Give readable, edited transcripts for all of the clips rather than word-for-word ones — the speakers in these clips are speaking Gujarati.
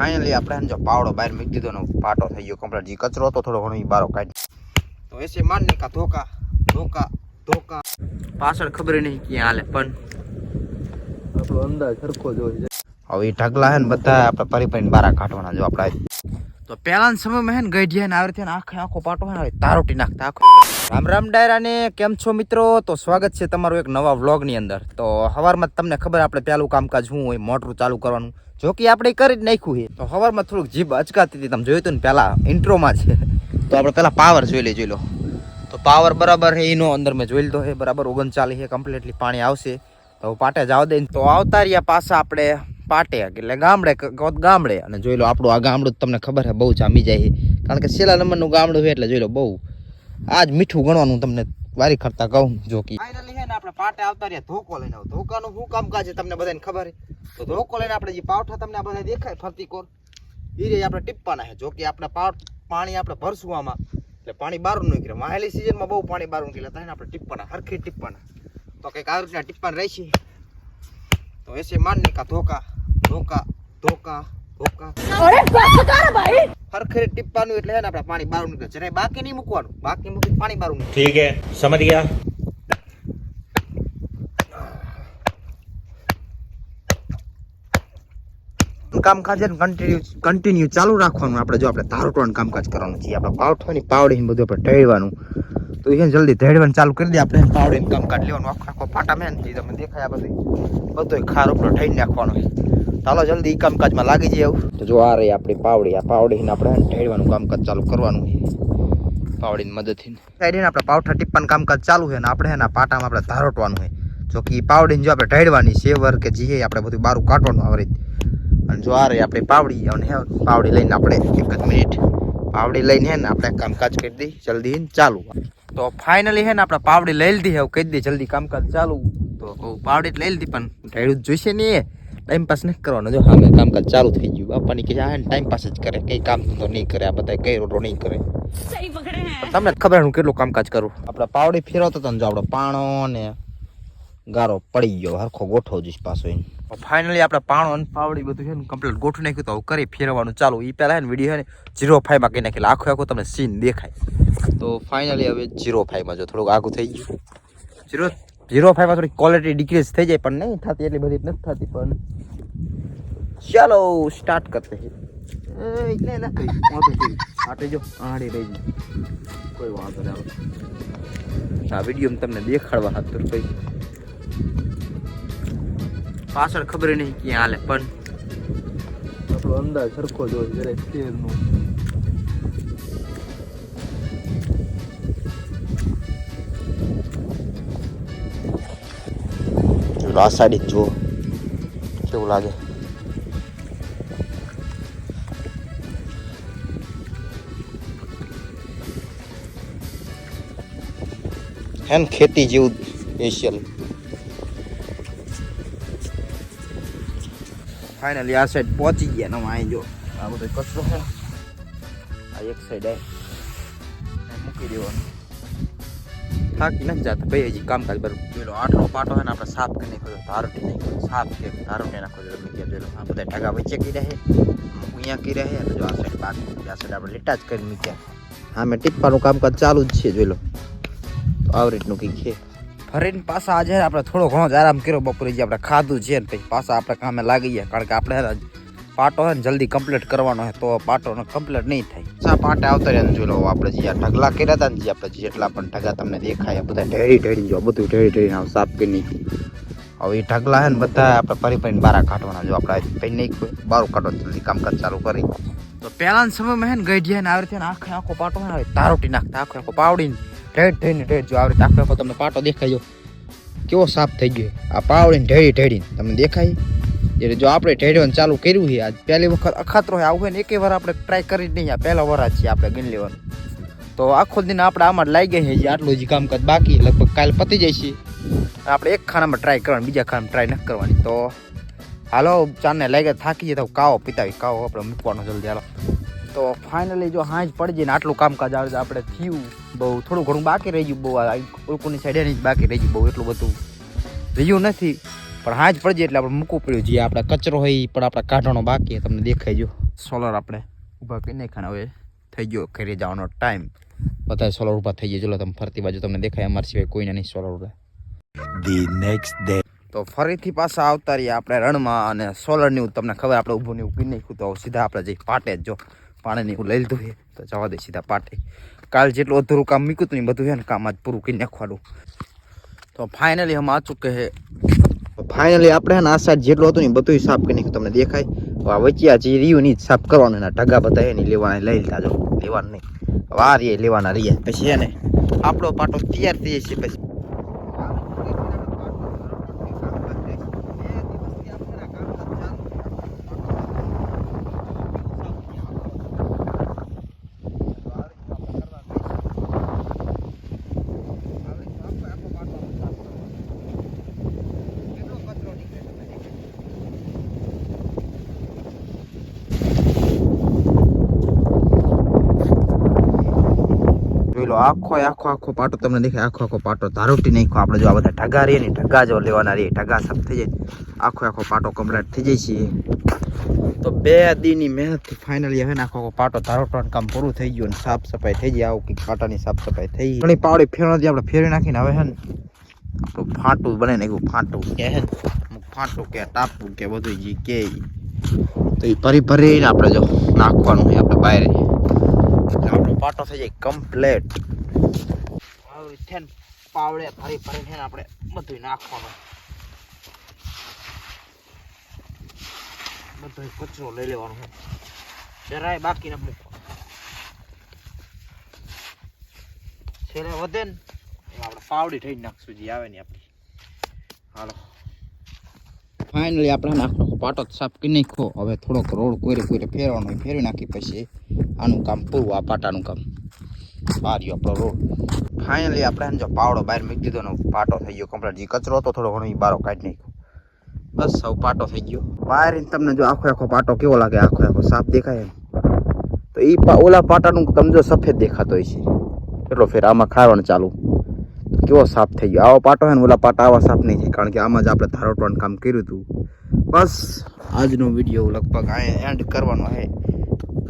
ફાઇનલી આપણે જો પાવડો બહાર મૂકી દીધો ને પાટો થઈ ગયો કમ્પ્લીટ. જે કચરો હતો થોડો ઘણો બારો કાઢી તો એસે માર ને કા ધોકા ધોકા ધોકા પાછળ ખબર નહીં ક્યાં હાલે પણ આપણો અંદાજ સરખો જ હોય. હવે ઢગલા હે ને બધા આપણે પરિપરીને બારા કાઢવાના જો આપણે. તો પહેલાના સમયમાં હે ને ગઈઢિયા ને આવી રીતે આખો પાટો હે તારોટી નાખતા આખો. રામ રામ ડાયરા ને કેમ છો મિત્રો? તો સ્વાગત છે તમારું એક નવા વ્લોગ ની અંદર. તો સવારમાં તમને ખબર આપણે પહેલું કામકાજ શું હોય, મોટર ચાલુ કરવાનું. જો કે આપણે કરી જ નાખ્યું છે. તો સવારમાં થોડુંક જીભ અચકાતી હતી, તમે જોયું હતું ને પહેલા ઇન્ટ્રોમાં છે. તો આપણે પહેલા પાવર જોઈ લો. તો પાવર બરાબર છે એનો અંદર મેં જોઈ લીધો છે બરાબર 39 છે કમ્પ્લીટલી પાણી આવશે. તો પાટે જાવ દે તો આવતા રહ્યા પાછા આપણે પાટે એટલે ગામડે અને જોઈ લો આપણું આ ગામડું તમને ખબર છે બહુ જામી જાય છે, કારણ કે છેલ્લા નંબરનું ગામડું છે એટલે જોઈ લો બહુ આજ મીઠું ગણવાનું તમને વારી કરતા કહું. જો કે ફાઇનલી છે ને આપણે પાટે આવતા રહ્યા ધોકો લઈને. ધોકાનું શું કામકાજ છે તમને બધાને ખબર છે. તો ધોકો લઈને આપણે જે પાવઠા તમને આ બધા દેખાય ફરતી કોર એ રે આપણે ટીપ્પાના છે. જો કે આપણે પાણી આપણે ભરશું આમાં એટલે પાણી બહાર નીકળે. માહેલી સિઝનમાં બહુ પાણી બહાર નીકળે તો આપણે ટીપ્પાના હરખી ટીપ્પાના. તો કંઈક આવી રીતના ટીપ્પાન રહેશે. તો એસે માર ને કા ધોકા ધોકા ધોકા ધોકા અરે બસ કર ભાઈ હરખી ટીપ્પાનું એટલે હે ને આપણે પાણી બહાર નીકળે. જરાય બાકી નહીં મૂકવાનું, બાકી મૂકી પાણી બહાર નીકળે. ઠીક હે, સમજ ગયા. કામકાજ કન્ટિન્યુ ચાલુ રાખવાનું. આપણે જો આપણે તારોટવાનું કામકાજ કરવાનું છે. આપણે પાવઠવાની પાવડી બધું આપણે ઢેળવાનું. તો એ જલ્દી ઢેળવાનું ચાલુ કરી દે. આપણે પાવડીનું કામકાજ લેવાનું. આખો પાટા મેન તમે દેખાય બધું ખાર ઉપર ઠઈને નાખવાનો. ચાલો જલ્દી એ કામકાજમાં લાગી જાય. એવું તો જો આ રહી આપણી પાવડી. આ પાવડીને આપણે ઢેળવાનું કામકાજ ચાલુ કરવાનું છે પાવડીની મદદથી. સાઈડને આપણે પાવઠા ટીપ્પાનું કામકાજ ચાલુ છે ને આપણે એના પાટામાં આપણે તારોટવાનું હોય. જો કે પાવડીને જો આપણે ઢેળવાની સેવર કે જે આપણે બધું બારું કાઢવાનું આવે. અને જો આ રહી આપણી પાવડી અને પાવડી લઈને આપણે એક જ મિનિટ પાવડી લઈને હે ને આપણે કામકાજ કરી દઈ જલ્દી ચાલુ. તો ફાઇનલી હે ને આપણે પાવડી લઈ લીધી હવે કહી દઈએ જલ્દી કામકાજ ચાલુ. તો પાવડી લઈ લીધી પણ ઢેળું જ જોઈશે ને. એ ટાઈમ પાસ નથી કરવાનો. જો હા કામકાજ ચાલુ થઈ ગયું. બાપાની કે આ ટાઈમ પાસ જ કરે, કઈ કામ તો નહીં કરે. આ બધા કઈ રોટો નહીં કરે. તમને ખબર હું કેટલું કામકાજ કરું. આપણે પાવડી ફેરવતો હતો ને જો આપણો પાણો ને ગારો પડી ગયો હરખો ગોઠવો જઈશ પાછો. ફાઇનલી આપણે પાણો અને પાવડી બધું છે ને કમ્પ્લીટ ગોઠવી નાખ્યું. તો કરી ફેરવાનું ચાલુ. એ પહેલાં છે ને વિડીયો છે ને 0.5માં કહી નાખેલા આખો તમને સીન દેખાય. તો ફાઇનલી હવે 0.5માં જો થોડુંક આગું થઈ ગયું. 0.5માં થોડી ક્વોલિટી ડિક્રીઝ થઈ જાય પણ નહીં થતી એટલી બધી નથી થતી. પણ ચાલો સ્ટાર્ટ કરતે એટલે જો આડી રહી કોઈ વાંધો નહીં. આ વિડીયો તમને દેખાડવા હતું કઈ પાછળ ખબર નહીં ક્યાં હાલે પણ આપણો અંદાજ સરખો જ હોય દરેક શેરનો. આ સાઈડ જો કેવું લાગે. હેન ખેતી જેવું સ્પેશિયલ. ફાઇનલી આ સાઈડ પહોંચી ગયા ને અહીં જો આ બધો કચરો છે. આ એક સાઈડ મૂકી દેવાનો. થાકી નથી જતા ભાઈ હજી કામકાજ બરાબર. પેલો આટલો પાટો છે ને આપણે સાફ કરી નાખ્યો. ધારોટી નાખ્યો સાફ કે ધારોટી નાખો તમે ક્યાં જોઈ લો. આ બધા ઢગા વચ્ચે કરી રહે અહીંયા કરી રહે અને જો આ સાઈડ બાકી આ સાઈડ આપણે લીટા જ કરી મૂક્યા. હા મેં ટીપ્પાનું કામકાજ ચાલુ જ છે જોઈ લો. તો આવી રીતનું કંઈક છે. ફરીને પાછા આજે આપણે થોડો ઘણો જ આરામ કર્યો બપોરે. જે આપણે ખાધું છે ને પછી પાછા આપણે કામે લાગી ગયા. કારણ કે આપણે પાટો છે ને જલ્દી કમ્પ્લીટ કરવાનો હોય તો પાટો કમ્પ્લીટ નહીં થાય. પાટે આવતા રહ્યા જોઈ લો. આપણે જે ઢગલા કર્યા હતા ને જે આપણે જેટલા પણ ઢગા તમને દેખાય બધા ઢેળી જો બધું ઢેળી સાફ કરી નાખ્યું. હવે એ ઢગલા છે ને બધા આપણે પરિપરીને બારા કાઢવાના. જો આપણે પૈ નહીં બારું કાઢવાનું જલ્દી કામકાજ ચાલુ કરી. તો પહેલાના સમયમાં હે ને ગઈઢિયા ને આવી રીતે આખો પાટો આવે તારોટી નાખતા આખો પાવડીને ઢેઢ જો આવી રીતે આખો તમને પાટો દેખાય કેવો સાફ થઈ ગયો. આ પાવડીને ઢેળી તમને દેખાય. એટલે જો આપણે ઢેળવાનું ચાલુ કર્યું છે આજ પહેલી વખત અખાતરો આવું હોય ને એકે વાર આપણે ટ્રાય કરી જ નહીં. આ પહેલા વાર જ છે આપણે ગણી લેવાનું. તો આખો દિન આપણે આમાં લાગી ગયા છે. આટલું જ કામકાજ બાકી લગભગ કાલે પતી જાય છે. આપણે એક ખાનામાં ટ્રાય કરવાની બીજા ખાનામાં ટ્રાય નથી કરવાની. તો હાલો ચારને લાગે થાકી જાય તો કાવો પીતાવી કાવો આપણે મૂકવાનો જલ્દી હાલો. તો ફાઇનલી જો હાંજ પડી જાય ને આટલું કામકાજ આવે આપણે થયું. બહુ થોડું ઘણું બાકી રહી ગયું. બહુ લોકોની સાઈડે જ બાકી રહી ગયું. બહુ એટલું બધું રહ્યું નથી. પણ હાજ પડી જાય એટલે આપણે મૂકવું પડ્યું. જે આપણે કચરો હોય એ પણ આપણે કાઢવાનો બાકી તમને દેખાઈ ગયો. સોલર આપણે ઊભા કરી નાખ્યા. હવે થઈ ગયો ઘરે જવાનો ટાઈમ. બધા સોલર ઊભા થઈ ગયા. ચલો તમે ફરતી બાજુ તમને દેખાય. અમારા સિવાય કોઈને નહીં સોલર ઊભા. ધી નેક્સ્ટ ડે તો ફરીથી પાછા આવતા રહીએ આપણે રણમાં. અને સોલરની તમને ખબર આપણે ઊભું ને ઊભી નાખ્યું તો સીધા આપણે જઈ પાટે જ જો પાણીની હું લઈ લીધું છે તો જવા દે સીધા પાટે. કાલ જેટલું અધૂરું કામ મૂક્યું હતું ને બધું છે ને કામ આજ પૂરું કરી નાખવાનું. તો ફાઇનલી હમ આ ચૂકે છે. ફાઇનલી આપણે આ સાઈડ જેટલું હતું ને બધું સાફ કરી નાખ્યું તમને દેખાય. હવે વચ્ચે આ જે રહ્યું નહીં સાફ કરવાનું એના ઢગા બધા નહીં લેવાના લઈ લીધા જો લેવાનું નહીં. હવે આ રે લેવાના રહીએ પછી એને આપણો પાટો તૈયાર થઈ જશે. પછી આખો પાટો તમને દેખાય. આખો પાટો ધારોટી નાખો આપણે. જો આ બધા ઢગા રહીએ ને ઢગા જો લેવાના રહીએ. ઢગા સાફ થઈ જાય આખો પાટો કમ્પ્લીટ થઈ જાય છે. તો 2 દીની મહેનતથી ફાઇનલી હવે આખો પાટો ધારોટવાનું કામ પૂરું થઈ ગયું અને સાફ સફાઈ થઈ જાય. આવું કંઈક પાટાની સાફ સફાઈ થઈ ગઈ. ઘણી પાવડી ફેરવતી આપણે ફેરવી નાખીને હવે હે ને આપણું ફાટું બને નાખ્યું. ફાટું કે હે ને ફાટું કે ટાપું કે બધું જે કે તો એ ભરીને આપણે જો નાખવાનું હોય આપણે બહાર. આપણો પાટો થઈ જાય કમ્પ્લીટ. પાવડે ભરીને આપણે બધું નાખવાનું. બધો કચરો લઈ લેવાનો જરાય બાકી ન મૂકવાનો. છેલ્લે વધે ને આપણે પાવડી થઈ નાખશું જે આવે ને આપણી. હાલો ફાઇનલી આપણે આખો પાટો સાફ કરી નાખ્યો. હવે થોડોક રોડ કોઈને ફેરવાનો હોય ફેરવી નાખી પછી આનું કામ પૂરું. આ પાટાનું કામ બાર્યો આપણો રોડ. ફાઇનલી આપણે જો પાવડો બહાર મૂકી દીધો ને પાટો થઈ ગયો કમ્પ્લીટ. જે કચરો હતો થોડો ઘણો એ બારો કાઢી નાખ્યો. બસ સૌ પાટો થઈ ગયો બહાર. તમને જો આખો પાટો કેવો લાગે આખો સાફ દેખાય તો એ ઓલા પાટાનું તમને જો સફેદ દેખાતો હોય છે એટલો ફેર આમાં ખાવાનું ચાલુ કેવો સાફ થઈ ગયો. આવો પાટો હોય ને ઓલા પાટા આવા સાફ નહીં થાય કારણ કે આમાં જ આપણે ધારોટવાનું કામ કર્યું હતું. બસ આજનો વિડીયો લગભગ અહીંયા એન્ડ કરવાનો છે.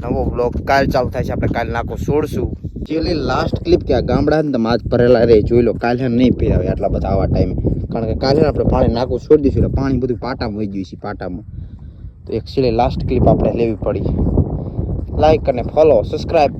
નવો બ્લોગ કાલ ચાલુ થાય છે. આપણે કાલ નાખો છોડશું. છેલ્લી લાસ્ટ ક્લિપ કે આ ગામડા ને તમે આજ ભરેલા રહે જોઈ લો. કાલે નહીં ફેરાવે આટલા બધા આવા ટાઈમે કારણ કે કાલે આપણે પાણી નાખું છોડી દઈશું એટલે પાણી બધું પાટામાં વહી ગયું છે પાટામાં. તો એક છેલ્લી લાસ્ટ ક્લિપ આપણે લેવી પડી. લાઈક અને ફોલો સબસ્ક્રાઈબ